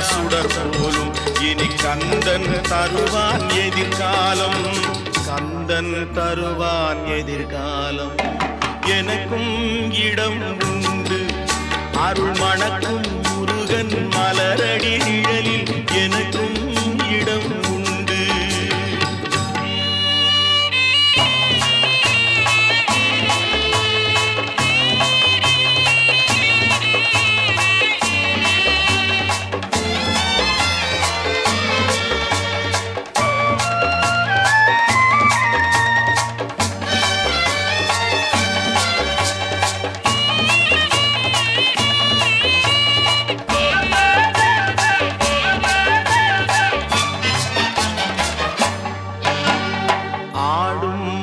சுடர் போலும் இனி கந்தன் தருவான் எதிர்காலம். கந்தன் தருவான் எதிர்காலம். எனக்கும் இடம் உண்டு அருள் மணக்கும் முருகன் மலரடி நிழலில். எனக்கு